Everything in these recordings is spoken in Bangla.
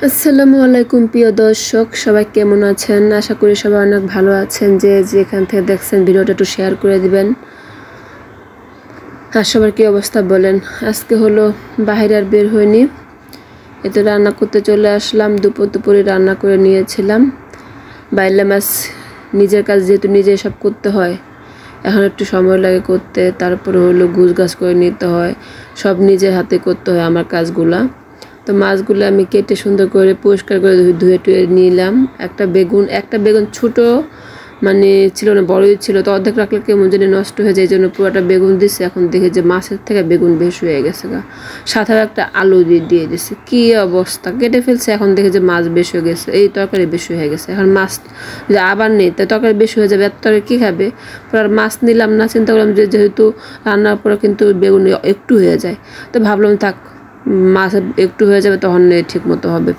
আসসালামু আলাইকুম প্রিয় দর্শক, সবাই কেমন আছেন? আশা করি সবাই অনেক ভালো আছেন। যে যেখান থেকে দেখছেন ভিডিওটা একটু শেয়ার করে দিবেন। আর সবার কী অবস্থা বলেন? আজকে হলো বাইরে আর বের হয়নি, এতে রান্না করতে চলে আসলাম। দুপুরে রান্না করে নিয়েছিলাম বাইলা মাছ। নিজের কাজ যেহেতু নিজে সব করতে হয়, এখন একটু সময় লাগে করতে। তারপরে হলো গুছ গাছ করে নিতে হয়, সব নিজের হাতে করতে হয় আমার কাজগুলা। তো মাছগুলো আমি কেটে সুন্দর করে পরিষ্কার করে ধুয়ে টুয়ে নিলাম। একটা বেগুন ছোট মানে ছিল না, বড়ই ছিল, তো অর্ধেক রাখলে কেমন জানি নষ্ট হয়ে যায়, এই জন্য পুরোটা বেগুন দিচ্ছে। এখন দেখে যে মাছের থেকে বেগুন বেশ হয়ে গেছে গা, সাথে একটা আলু দিয়ে দিচ্ছে। কী অবস্থা, কেটে ফেলছে, এখন দেখে যে মাছ বেশ হয়ে গেছে, এই তরকারি বেশি হয়ে গেছে। এখন মাছ যে আবার নেই, তো তরকারি বেশি হয়ে যাবে, এত তরকারি কী খাবে? পরে মাছ নিলাম না, চিন্তা করলাম যে যেহেতু রান্নার পরে কিন্তু বেগুন একটু হয়ে যায়, তো ভাবলাম থাক, মাছ একটু হয়ে যাবে, তখন ঠিক মতো হবে।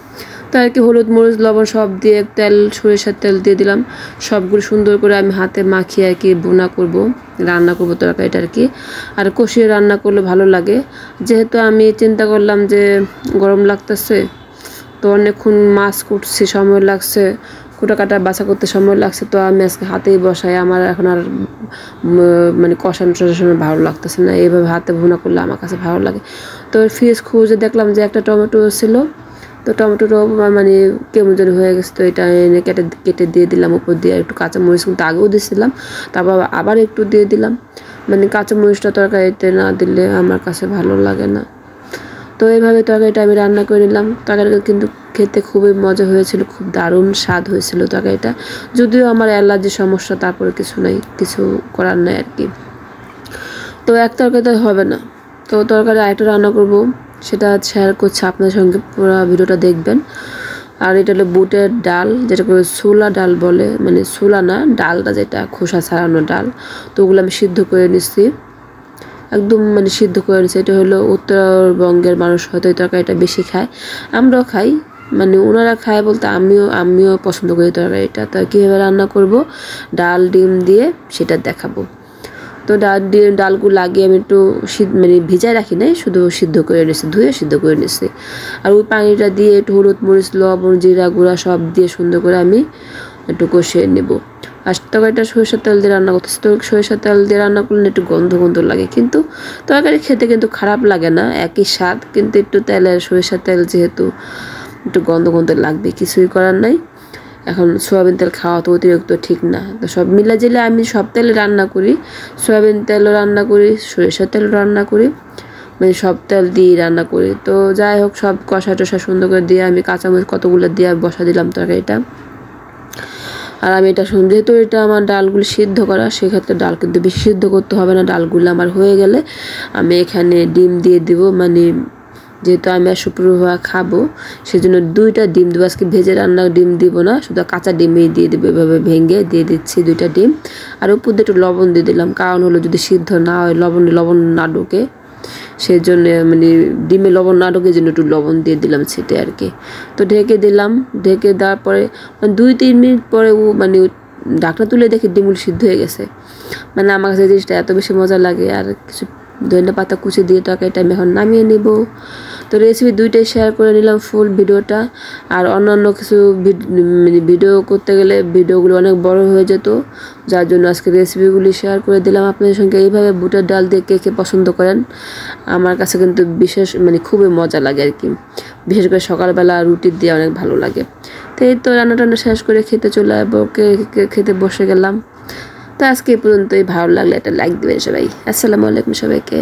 তো আর কি হলুদ মরিচ লবণ সব দিয়ে সরিষার তেল দিয়ে দিলাম। সবগুলো সুন্দর করে আমি হাতে মাখিয়ে আর কি রান্না করবো তরকারিটা আর কি। আর কষিয়ে রান্না করলে ভালো লাগে। যেহেতু আমি চিন্তা করলাম যে গরম লাগতেছে, তো অনেকক্ষণ মাছ কুটছি, সময় লাগছে, কুটা কাটা বাছা করতে সময় লাগছে, তো আমি আজকে হাতেই বসাই। আমার এখন আর মানে কষানো ভালো লাগতেছে না, এইভাবে হাতে ভুনা করলে আমার কাছে ভালো লাগে। তো ফ্রিজ খুঁজে দেখলাম যে একটা টমেটো ছিল, তো টমেটোটাও মানে কেমন যেন হয়ে গেছে, তো এটা এনে কেটে দিয়ে দিলাম উপর দিয়ে। একটু কাঁচামরিচ কিন্তু আগেও দিয়েছিলাম, তারপর আবার একটু দিয়ে দিলাম। মানে কাঁচামরিচটা তরকারিতে না দিলে আমার কাছে ভালো লাগে না। তো এইভাবে তরকারিটা আমি রান্না করে নিলাম। তরকারিটা কিন্তু খেতে খুবই মজা হয়েছিল, খুব দারুণ স্বাদ হয়েছিল তরকারিটা। যদিও আমার অ্যালার্জির সমস্যা, তারপরে কিছু করার নাই আর কি। তো এক তরকারিতে হবে না, তো তরকারি আরেকটা রান্না করব, সেটা শেয়ার করছি আপনার সঙ্গে, পুরো ভিডিওটা দেখবেন। আর এটা হলো বুটের ডাল, যেটা করে ছোলা ডাল বলে, মানে ছোলা না, ডালটা যেটা খোসা ছাড়ানো ডাল। তো ওগুলো আমি সিদ্ধ করে নিচ্ছি, একদম মানে সিদ্ধ করে নিচ্ছি। এটা হলো উত্তরবঙ্গের মানুষ হয়তো এই তরকারিটা বেশি খায়, আমরাও খাই, মানে ওনারা খায় বলতে আমিও পছন্দ করি তরকারিটা। তো কীভাবে রান্না করব ডাল ডিম দিয়ে সেটা দেখাবো। তো ডালগুলো লাগিয়ে আমি একটু মানে ভিজায় রাখি নাই, শুধু সিদ্ধ করে নিচ্ছি, ধুয়ে সিদ্ধ করে নিচ্ছি। আর ওই পানিটা দিয়ে একটু হলুদ মরিচ লবণ জিরা গুঁড়া সব দিয়ে সুন্দর করে আমি একটু কষিয়ে নেব। আর তরকারিটা সরিষার তেল দিয়ে রান্না করতেছি, তো সরিষার তেল দিয়ে রান্না করলে একটু গন্ধ লাগে, কিন্তু তরকারি খেতে কিন্তু খারাপ লাগে না, একই স্বাদ। কিন্তু একটু সরিষার তেল যেহেতু একটু গন্ধ লাগবে, কিছুই করার নাই। এখন সয়াবিন তেল খাওয়া তো অতিরিক্ত ঠিক না, তো সব মিলে জিলে আমি সব তেলে রান্না করি। সয়াবিন তেলও রান্না করি, সরিষার তেলও রান্না করি, মানে সব তেল দিয়েই রান্না করি। তো যাই হোক, সব কষা টষা সুন্দর করে দিয়ে আমি কাঁচামরিচ কতগুলো দিয়ে বসা দিলাম তরকারিটা। আর আমি এটা যেহেতু এটা আমার ডালগুলি সিদ্ধ করা, সেক্ষেত্রে ডাল কিন্তু বেশি সিদ্ধ করতে হবে না। ডালগুলো আমার হয়ে গেলে আমি এখানে ডিম দিয়ে দিব, মানে যেহেতু আমি আর শুক্রবার খাবো, সেজন্য 2টা ডিম দেবো। আজকে ভেজে রান্না ডিম দিব না, শুধু কাঁচা ডিমেই দিয়ে দেবো। এভাবে ভেঙে দিয়ে দিচ্ছি 2টা ডিম। আর উপর দিয়ে একটু লবণ দিয়ে দিলাম, কারণ হলো যদি সিদ্ধ না হয়, লবণ না ঢোকে, সেই জন্য মানে ডিমে লবণ না ঢোকে জন্য একটু লবণ দিয়ে দিলাম ছিটে আর কি। তো ঢেকে দিলাম, ঢেকে দেওয়ার পরে মানে 2-3 মিনিট পরে মানে ঢাকনা তুলে দেখি ডিমগুলো সিদ্ধ হয়ে গেছে। মানে আমার কাছে জিনিসটা এত বেশি মজা লাগে। আর কিছু ধনিয়া পাতা কুচি দিয়ে তরকারিটা আমি এখন নামিয়ে নেব। তো রেসিপি 2টাই শেয়ার করে নিলাম, ফুল ভিডিওটা। আর অন্যান্য কিছু মানে ভিডিও করতে গেলে ভিডিওগুলো অনেক বড় হয়ে যেত, যার জন্য আজকে রেসিপিগুলি শেয়ার করে দিলাম আপনাদের সঙ্গে। এইভাবে বুটের ডাল দিয়ে কে পছন্দ করেন, আমার কাছে কিন্তু বিশেষ মানে খুবই মজা লাগে আর কি। বিশেষ করে সকালবেলা রুটি দিয়ে অনেক ভালো লাগে। তো এই তো রান্না শেষ করে খেতে বসে গেলাম। তো আজকে এই পর্যন্তই। ভালো লাগলে একটা লাইক দেবেন সবাই। আসসালামু আলাইকুম সবাইকে।